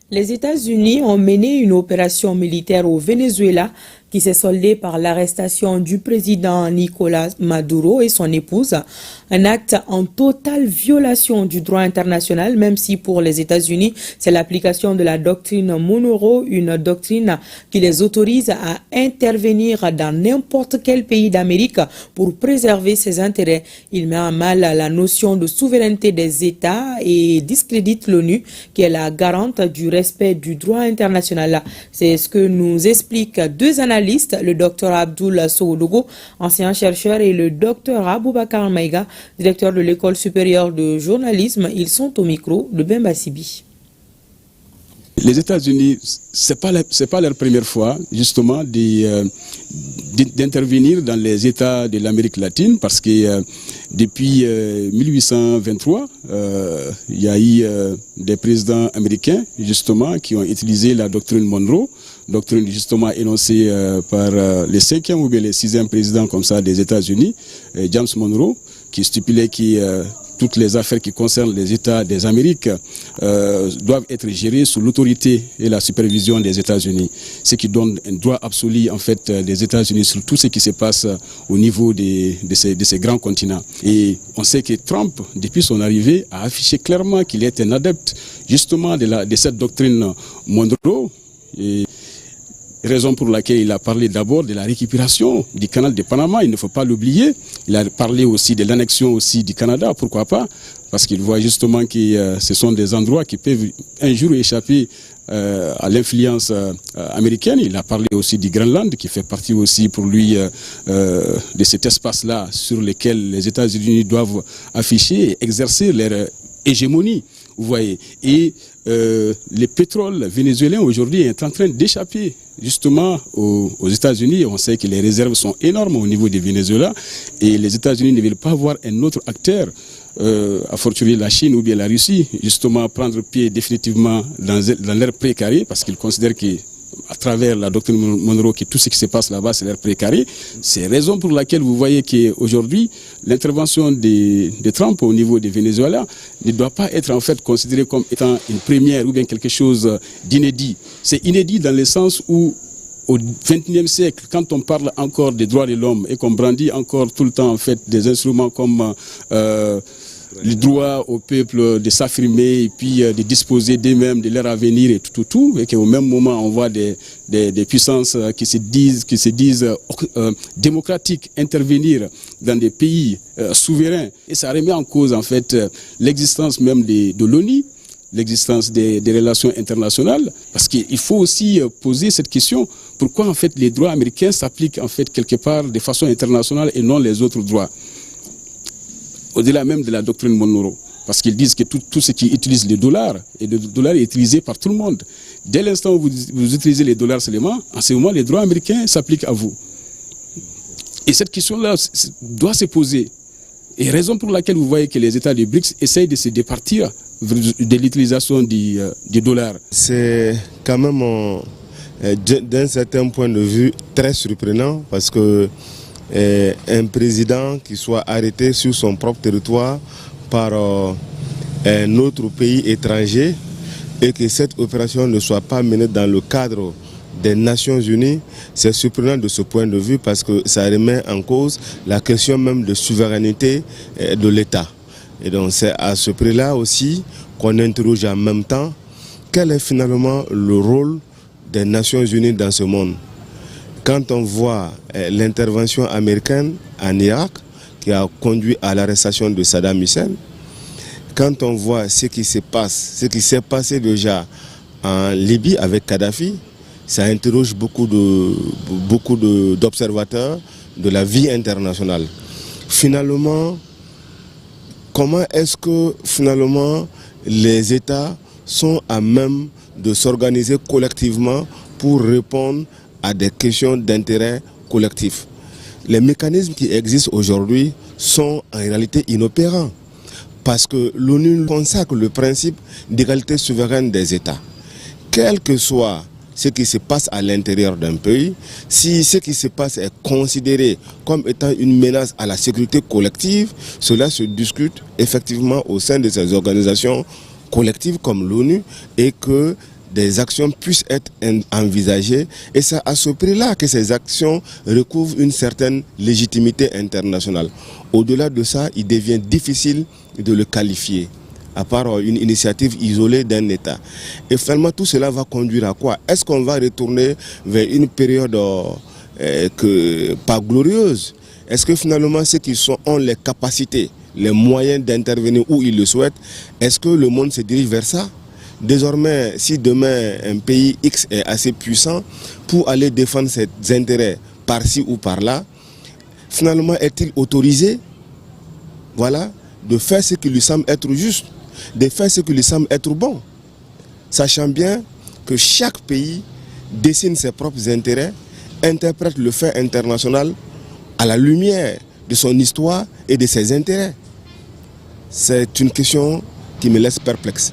Les États-Unis ont mené une opération militaire au Venezuela qui s'est soldée par l'arrestation du président Nicolás Maduro et son épouse, un acte en totale violation du droit international, même si pour les États-Unis, c'est l'application de la doctrine Monroe, une doctrine qui les autorise à intervenir dans n'importe quel pays d'Amérique pour préserver ses intérêts. Il met en mal la notion de souveraineté des États et discrédite l'ONU, qui est la garante du respect du droit international. C'est ce que nous expliquent deux analystes, le docteur Abdoul Sowodogo, ancien chercheur, et le docteur Aboubakar Maïga, directeur de l'école supérieure de journalisme. Ils sont au micro de Bemba Sibi. Les États-Unis, c'est pas leur première fois justement d'intervenir dans les États de l'Amérique latine, parce que depuis 1823, il y a eu des présidents américains justement qui ont utilisé la doctrine Monroe, doctrine justement énoncée par le 5e ou bien le 6e président comme ça des États-Unis, James Monroe, qui stipulait que toutes les affaires qui concernent les États des Amériques doivent être gérées sous l'autorité et la supervision des États-Unis, ce qui donne un droit absolu en fait des États-Unis sur tout ce qui se passe au niveau de ces grands continents. Et on sait que Trump, depuis son arrivée, a affiché clairement qu'il est un adepte justement de cette doctrine Monroe. Et raison pour laquelle il a parlé d'abord de la récupération du canal de Panama, il ne faut pas l'oublier. Il a parlé aussi de l'annexion aussi du Canada, pourquoi pas, parce qu'il voit justement que ce sont des endroits qui peuvent un jour échapper à l'influence américaine. Il a parlé aussi du Groenland, qui fait partie aussi pour lui de cet espace-là sur lequel les États-Unis doivent afficher et exercer leur hégémonie. Vous voyez, et le pétrole vénézuélien aujourd'hui est en train d'échapper justement aux États-Unis. On sait que les réserves sont énormes au niveau du Venezuela et les États-Unis ne veulent pas voir un autre acteur, à fortiori la Chine ou bien la Russie, justement prendre pied définitivement dans leur précaré, parce qu'ils considèrent que à travers la doctrine Monroe, que tout ce qui se passe là-bas, c'est leur précaré. C'est la raison pour laquelle vous voyez qu'aujourd'hui, l'intervention de Trump au niveau du Venezuela ne doit pas être en fait considérée comme étant une première ou bien quelque chose d'inédit. C'est inédit dans le sens où au XXIe siècle, quand on parle encore des droits de l'homme et qu'on brandit encore tout le temps en fait des instruments comme le droit au peuple de s'affirmer et puis de disposer d'eux-mêmes de leur avenir et tout, et qu'au même moment on voit des puissances qui se disent démocratiques intervenir dans des pays souverains, et ça remet en cause en fait l'existence même de l'ONU, l'existence des relations internationales, parce qu'il faut aussi poser cette question: pourquoi en fait les droits américains s'appliquent en fait quelque part de façon internationale et non les autres droits, au-delà même de la doctrine Monroe, parce qu'ils disent que tout ce qui utilise le dollar, et le dollar est utilisé par tout le monde. Dès l'instant où vous utilisez les dollars seulement, en ce moment les droits américains s'appliquent à vous. Et cette question-là doit se poser. Et raison pour laquelle vous voyez que les États du BRICS essayent de se départir de l'utilisation du dollar. C'est quand même d'un certain point de vue très surprenant, parce que un président qui soit arrêté sur son propre territoire par un autre pays étranger et que cette opération ne soit pas menée dans le cadre des Nations Unies, c'est surprenant de ce point de vue, parce que ça remet en cause la question même de souveraineté de l'État. Et donc c'est à ce prix-là aussi qu'on interroge en même temps quel est finalement le rôle des Nations Unies dans ce monde. Quand on voit l'intervention américaine en Irak qui a conduit à l'arrestation de Saddam Hussein, quand on voit ce qui se passe, ce qui s'est passé déjà en Libye avec Kadhafi, ça interroge beaucoup d'observateurs de la vie internationale. Finalement, comment est-ce que finalement les États sont à même de s'organiser collectivement pour répondre à des questions d'intérêt collectif? Les mécanismes qui existent aujourd'hui sont en réalité inopérants, parce que l'ONU consacre le principe d'égalité souveraine des États. Quel que soit ce qui se passe à l'intérieur d'un pays, si ce qui se passe est considéré comme étant une menace à la sécurité collective, cela se discute effectivement au sein de ces organisations collectives comme l'ONU, et que des actions puissent être envisagées, et c'est à ce prix-là que ces actions recouvrent une certaine légitimité internationale. Au-delà de ça, il devient difficile de le qualifier, à part une initiative isolée d'un État. Et finalement, tout cela va conduire à quoi? Est-ce qu'on va retourner vers une période pas glorieuse? Est-ce que finalement ceux qui ont les capacités, les moyens d'intervenir où ils le souhaitent, est-ce que le monde se dirige vers ça? Désormais, si demain un pays X est assez puissant pour aller défendre ses intérêts par-ci ou par-là, finalement est-il autorisé, voilà, de faire ce qui lui semble être juste, de faire ce qui lui semble être bon, sachant bien que chaque pays dessine ses propres intérêts, interprète le fait international à la lumière de son histoire et de ses intérêts. C'est une question qui me laisse perplexe.